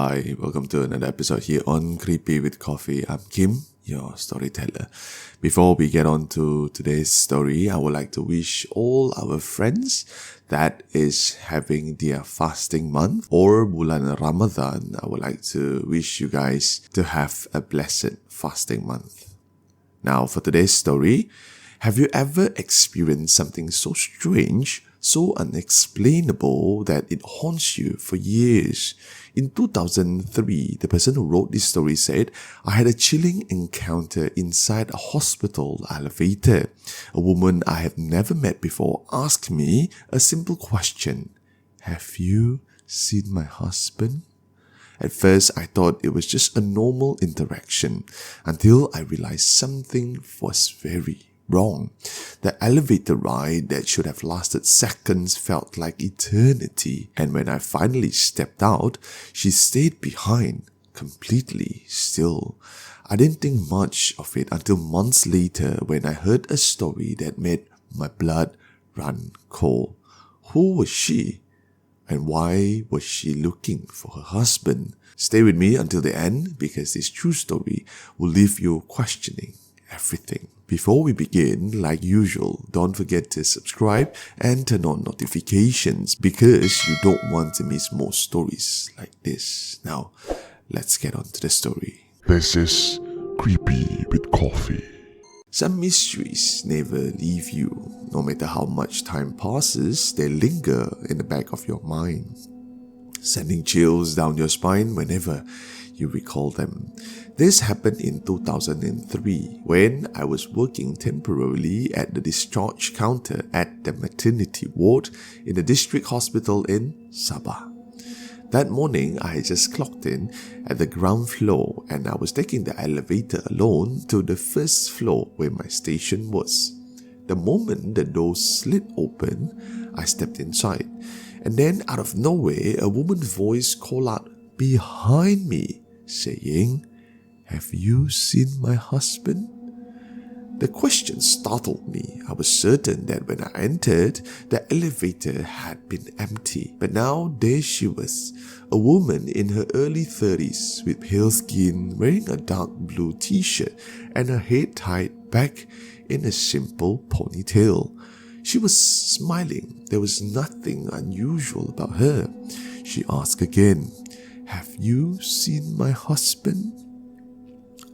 Hi, welcome to another episode here on Creepy with Coffee. I'm Kim, your storyteller. Before we get on to today's story, I would like to wish all our friends that is having their fasting month or bulan Ramadan. I would like to wish you guys to have a blessed fasting month. Now for today's story, have you ever experienced something so strange, so unexplainable that it haunts you for years? In 2003, the person who wrote this story said, I had a chilling encounter inside a hospital elevator. A woman I have never met before asked me a simple question. Have you seen my husband? At first, I thought it was just a normal interaction until I realized something was very wrong. The elevator ride that should have lasted seconds felt like eternity, and when I finally stepped out, she stayed behind, completely still. I didn't think much of it until months later when I heard a story that made my blood run cold. Who was she? And why was she looking for her husband? Stay with me until the end because this true story will leave you questioning everything. Before we begin, like usual, don't forget to subscribe and turn on notifications because you don't want to miss more stories like this. Now, let's get on to the story. This is Creepy with Coffee. Some mysteries never leave you. No matter how much time passes, they linger in the back of your mind, sending chills down your spine whenever you recall them. This happened in 2003 when I was working temporarily at the discharge counter at the maternity ward in the district hospital in Sabah. That morning, I had just clocked in at the ground floor and I was taking the elevator alone to the first floor where my station was. The moment the door slid open, I stepped inside, and then out of nowhere, a woman's voice called out behind me, saying, "Have you seen my husband?" The question startled me. I was certain that when I entered, the elevator had been empty. But now there she was, a woman in her early 30s with pale skin, wearing a dark blue t-shirt and her head tied back in a simple ponytail. She was smiling. There was nothing unusual about her. She asked again, "Have you seen my husband?"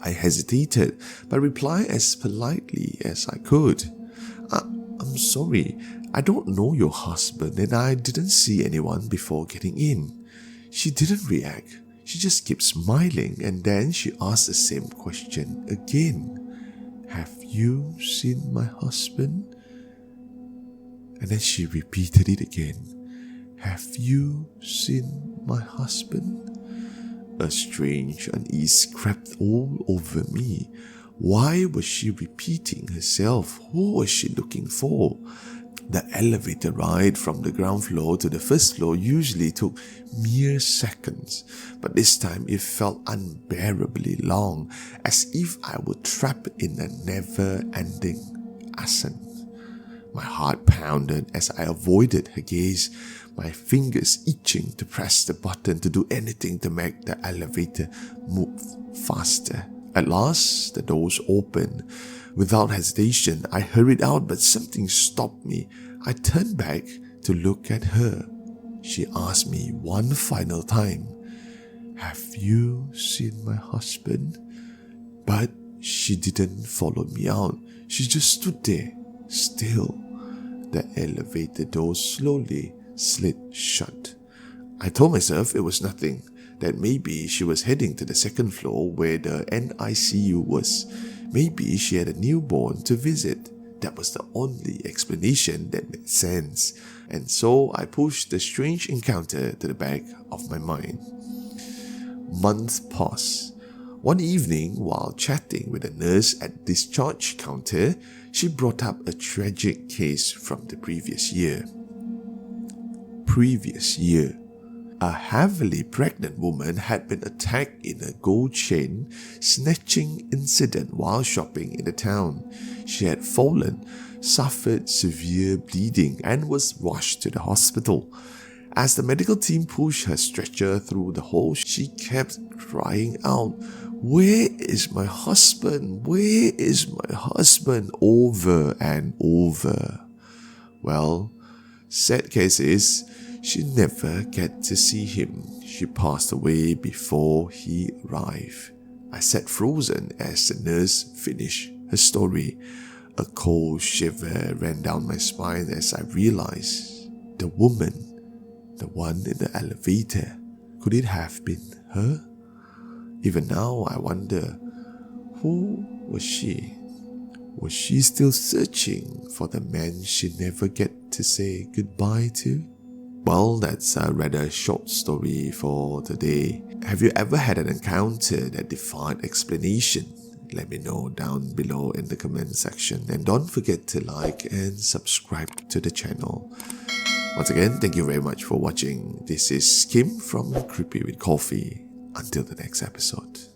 I hesitated, but replied as politely as I could. I'm sorry, I don't know your husband and I didn't see anyone before getting in." She didn't react. She just kept smiling and then she asked the same question again. "Have you seen my husband?" And then she repeated it again. "Have you seen my husband?" A strange unease crept all over me. Why was she repeating herself? Who was she looking for? The elevator ride from the ground floor to the first floor usually took mere seconds, but this time it felt unbearably long, as if I were trapped in a never-ending ascent. My heart pounded as I avoided her gaze, my fingers itching to press the button to do anything to make the elevator move faster. At last, the doors opened. Without hesitation, I hurried out, but something stopped me. I turned back to look at her. She asked me one final time, "Have you seen my husband?" But she didn't follow me out. She just stood there, still. The elevator door slowly slid shut. I told myself it was nothing, that maybe she was heading to the second floor where the NICU was. Maybe she had a newborn to visit. That was the only explanation that made sense. And so I pushed the strange encounter to the back of my mind. Months passed. One evening, while chatting with a nurse at the discharge counter, she brought up a tragic case from the previous year. A heavily pregnant woman had been attacked in a gold chain snatching incident while shopping in the town. She had fallen, suffered severe bleeding, and was rushed to the hospital. As the medical team pushed her stretcher through the hole, she kept crying out, "Where is my husband? Where is my husband?" over and over. Well, sad case is, she never get to see him. She passed away before he arrived. I sat frozen as the nurse finished her story. A cold shiver ran down my spine as I realized the woman, the one in the elevator, could it have been her? Even now I wonder, who was she? Was she still searching for the man she never get to say goodbye to? Well, that's a rather short story for today. Have you ever had an encounter that defied explanation? Let me know down below in the comment section. And don't forget to like and subscribe to the channel. Once again, thank you very much for watching. This is Kim from Creepy with Coffee. Until the next episode.